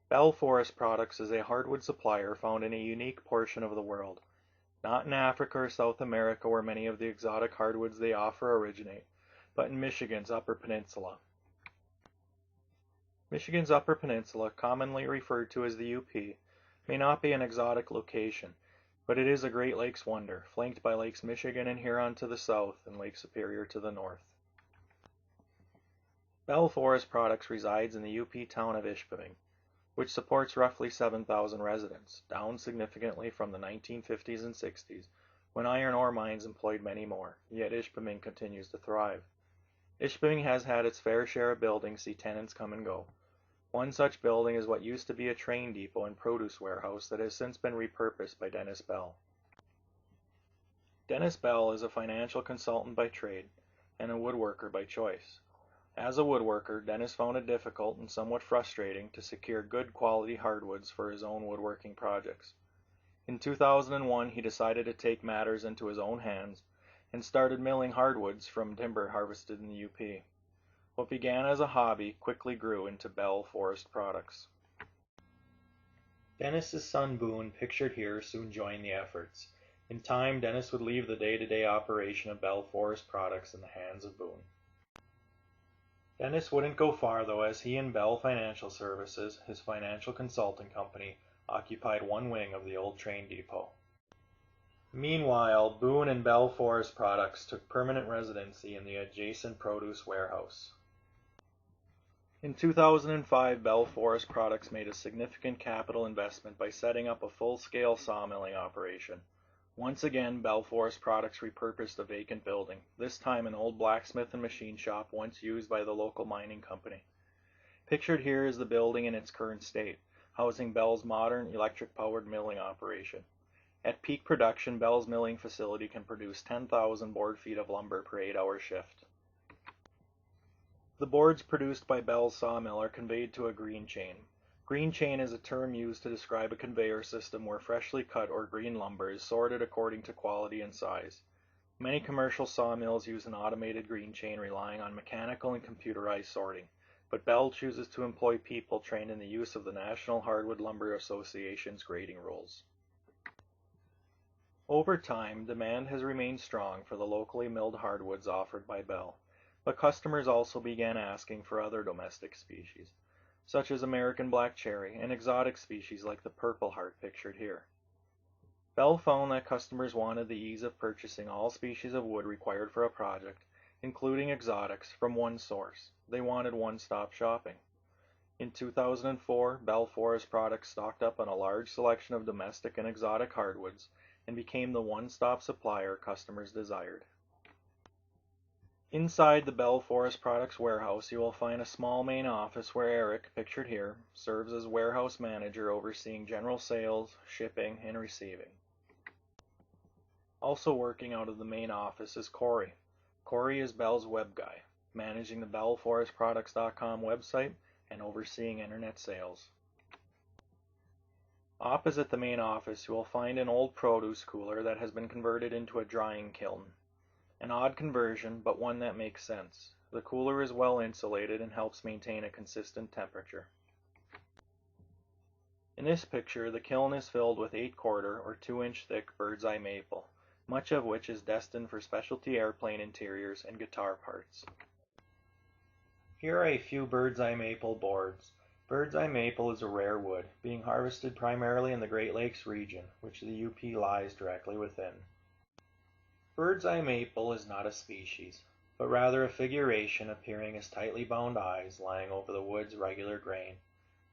Bell Forest Products is a hardwood supplier found in a unique portion of the world. Not in Africa or South America where many of the exotic hardwoods they offer originate, but in Michigan's Upper Peninsula. Michigan's Upper Peninsula, commonly referred to as the UP, may not be an exotic location, but it is a Great Lakes wonder, flanked by Lakes Michigan and Huron to the south and Lake Superior to the north. Bell Forest Products resides in the UP town of Ishpeming, which supports roughly 7,000 residents, down significantly from the 1950s and 60s, when iron ore mines employed many more, yet Ishpeming continues to thrive. Ishpeming has had its fair share of buildings see tenants come and go. One such building is what used to be a train depot and produce warehouse that has since been repurposed by Dennis Bell. Dennis Bell is a financial consultant by trade and a woodworker by choice. As a woodworker, Dennis found it difficult and somewhat frustrating to secure good quality hardwoods for his own woodworking projects. In 2001, he decided to take matters into his own hands and started milling hardwoods from timber harvested in the UP. What began as a hobby quickly grew into Bell Forest Products. Dennis's son Boone, pictured here, soon joined the efforts. In time, Dennis would leave the day-to-day operation of Bell Forest Products in the hands of Boone. Dennis wouldn't go far though, as he and Bell Financial Services, his financial consulting company, occupied one wing of the old train depot. Meanwhile, Boone and Bell Forest Products took permanent residency in the adjacent produce warehouse. In 2005, Bell Forest Products made a significant capital investment by setting up a full-scale sawmilling operation. Once again, Bell Forest Products repurposed a vacant building, this time an old blacksmith and machine shop once used by the local mining company. Pictured here is the building in its current state, housing Bell's modern electric-powered milling operation. At peak production, Bell's milling facility can produce 10,000 board feet of lumber per 8-hour shift. The boards produced by Bell's sawmill are conveyed to a green chain. Green chain is a term used to describe a conveyor system where freshly cut or green lumber is sorted according to quality and size. Many commercial sawmills use an automated green chain relying on mechanical and computerized sorting, but Bell chooses to employ people trained in the use of the National Hardwood Lumber Association's grading rules. Over time, demand has remained strong for the locally milled hardwoods offered by Bell, but customers also began asking for other domestic species, such as American black cherry and exotic species like the purple heart pictured here. Bell found that customers wanted the ease of purchasing all species of wood required for a project, including exotics, from one source. They wanted one-stop shopping. In 2004, Bell Forest Products stocked up on a large selection of domestic and exotic hardwoods and became the one-stop supplier customers desired. Inside the Bell Forest Products warehouse, you will find a small main office where Eric, pictured here, serves as warehouse manager overseeing general sales, shipping, and receiving. Also working out of the main office is Corey. Corey is Bell's web guy, managing the bellforestproducts.com website and overseeing internet sales. Opposite the main office, you will find an old produce cooler that has been converted into a drying kiln. An odd conversion, but one that makes sense. The cooler is well insulated and helps maintain a consistent temperature. In this picture, the kiln is filled with 8-quarter or 2-inch thick bird's eye maple, much of which is destined for specialty airplane interiors and guitar parts. Here are a few bird's eye maple boards. Bird's eye maple is a rare wood, being harvested primarily in the Great Lakes region, which the UP lies directly within. Bird's eye maple is not a species, but rather a figuration appearing as tightly bound eyes lying over the wood's regular grain.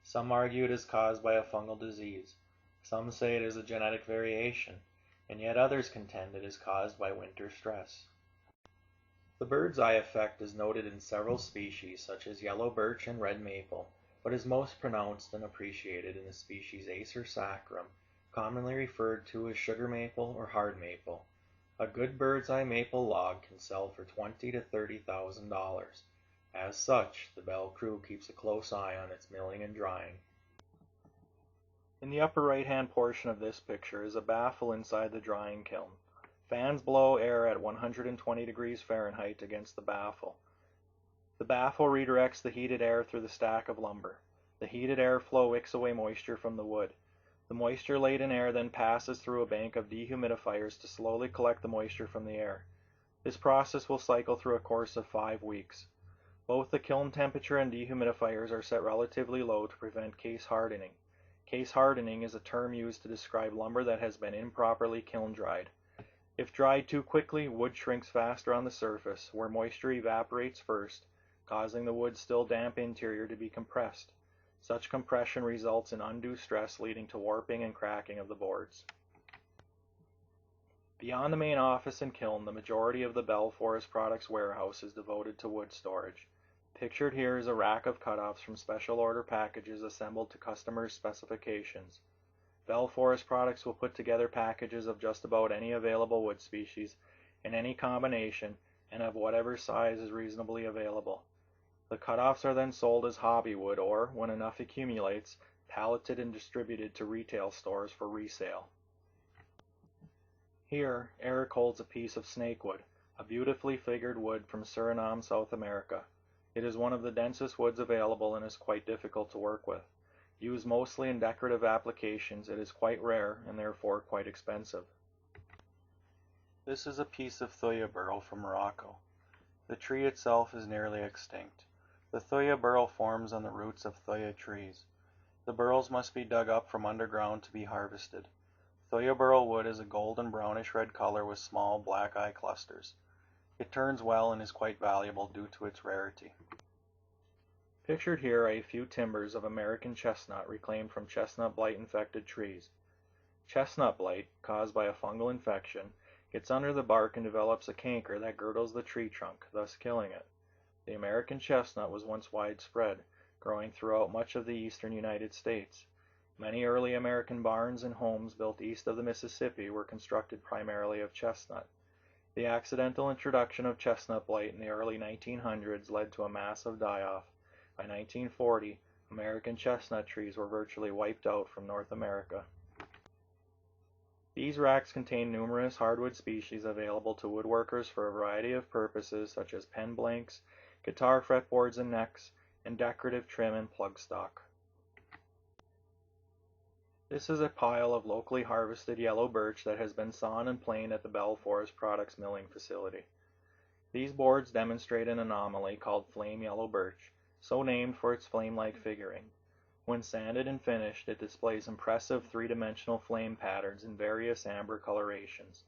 Some argue it is caused by a fungal disease. Some say it is a genetic variation, and yet others contend it is caused by winter stress. The bird's eye effect is noted in several species such as yellow birch and red maple, but is most pronounced and appreciated in the species Acer saccharum, commonly referred to as sugar maple or hard maple. A good bird's eye maple log can sell for $20,000 to $30,000. As such, the Bell crew keeps a close eye on its milling and drying. In the upper right-hand portion of this picture is a baffle inside the drying kiln. Fans blow air at 120 degrees Fahrenheit against the baffle. The baffle redirects the heated air through the stack of lumber. The heated airflow wicks away moisture from the wood. The moisture-laden air then passes through a bank of dehumidifiers to slowly collect the moisture from the air. This process will cycle through a course of 5 weeks. Both the kiln temperature and dehumidifiers are set relatively low to prevent case hardening. Case hardening is a term used to describe lumber that has been improperly kiln dried. If dried too quickly, wood shrinks faster on the surface, where moisture evaporates first, causing the wood's still damp interior to be compressed. Such compression results in undue stress, leading to warping and cracking of the boards. Beyond the main office and kiln, the majority of the Bell Forest Products warehouse is devoted to wood storage. Pictured here is a rack of cutoffs from special order packages assembled to customers' specifications. Bell Forest Products will put together packages of just about any available wood species, in any combination, and of whatever size is reasonably available. The cutoffs are then sold as hobby wood or, when enough accumulates, palleted and distributed to retail stores for resale. Here, Eric holds a piece of snakewood, a beautifully figured wood from Suriname, South America. It is one of the densest woods available and is quite difficult to work with. Used mostly in decorative applications, it is quite rare and therefore quite expensive. This is a piece of thuya burl from Morocco. The tree itself is nearly extinct. The thuya burl forms on the roots of thuya trees. The burls must be dug up from underground to be harvested. Thuya burl wood is a golden brownish red color with small black eye clusters. It turns well and is quite valuable due to its rarity. Pictured here are a few timbers of American chestnut reclaimed from chestnut blight-infected trees. Chestnut blight, caused by a fungal infection, gets under the bark and develops a canker that girdles the tree trunk, thus killing it. The American chestnut was once widespread, growing throughout much of the eastern United States. Many early American barns and homes built east of the Mississippi were constructed primarily of chestnut. The accidental introduction of chestnut blight in the early 1900s led to a massive die-off. By 1940, American chestnut trees were virtually wiped out from North America. These racks contain numerous hardwood species available to woodworkers for a variety of purposes such as pen blanks, guitar fretboards and necks, and decorative trim and plug stock. This is a pile of locally harvested yellow birch that has been sawn and planed at the Bell Forest Products milling facility. These boards demonstrate an anomaly called flame yellow birch, so named for its flame-like figuring. When sanded and finished, it displays impressive three-dimensional flame patterns in various amber colorations.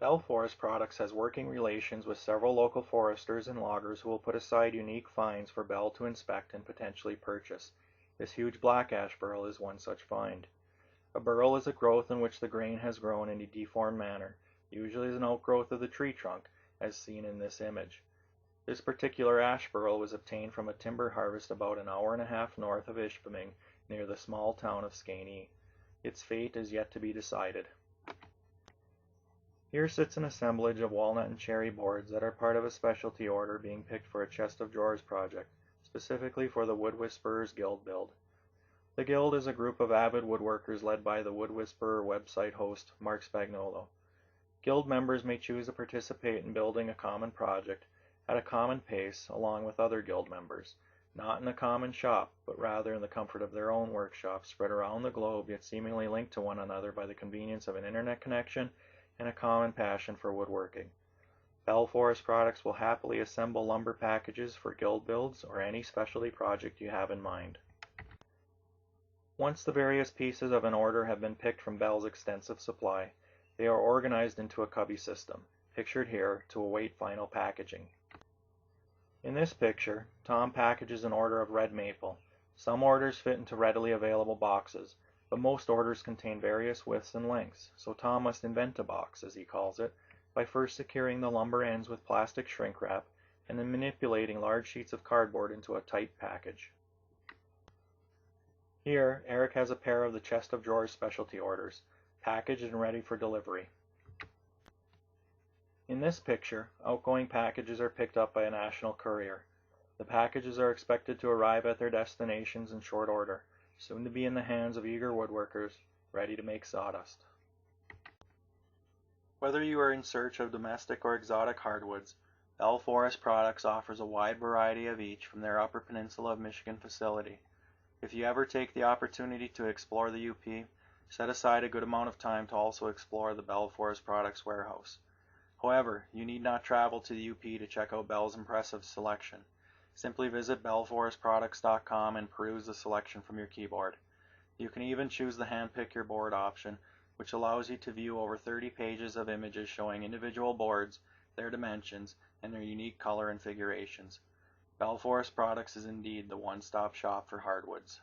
Bell Forest Products has working relations with several local foresters and loggers who will put aside unique finds for Bell to inspect and potentially purchase. This huge black ash burl is one such find. A burl is a growth in which the grain has grown in a deformed manner, usually as an outgrowth of the tree trunk, as seen in this image. This particular ash burl was obtained from a timber harvest about an hour and a half north of Ishpeming, near the small town of Skainee. Its fate is yet to be decided. Here sits an assemblage of walnut and cherry boards that are part of a specialty order being picked for a chest of drawers project, specifically for the Wood Whisperers Guild build. The Guild is a group of avid woodworkers led by the Wood Whisperer website host, Mark Spagnolo. Guild members may choose to participate in building a common project at a common pace along with other Guild members, not in a common shop, but rather in the comfort of their own workshops spread around the globe yet seemingly linked to one another by the convenience of an internet connection and a common passion for woodworking. Bell Forest Products will happily assemble lumber packages for Guild builds or any specialty project you have in mind. Once the various pieces of an order have been picked from Bell's extensive supply, they are organized into a cubby system, pictured here, to await final packaging. In this picture, Tom packages an order of red maple. Some orders fit into readily available boxes, but most orders contain various widths and lengths, so Tom must invent a box, as he calls it, by first securing the lumber ends with plastic shrink wrap and then manipulating large sheets of cardboard into a tight package. Here, Eric has a pair of the chest of drawers specialty orders, packaged and ready for delivery. In this picture, outgoing packages are picked up by a national courier. The packages are expected to arrive at their destinations in short order, soon to be in the hands of eager woodworkers, ready to make sawdust. Whether you are in search of domestic or exotic hardwoods, Bell Forest Products offers a wide variety of each from their Upper Peninsula of Michigan facility. If you ever take the opportunity to explore the UP, set aside a good amount of time to also explore the Bell Forest Products warehouse. However, you need not travel to the UP to check out Bell's impressive selection. Simply visit bellforestproducts.com and peruse the selection from your keyboard. You can even choose the handpick your board option, which allows you to view over 30 pages of images showing individual boards, their dimensions, and their unique color and configurations. Bell Forest Products is indeed the one-stop shop for hardwoods.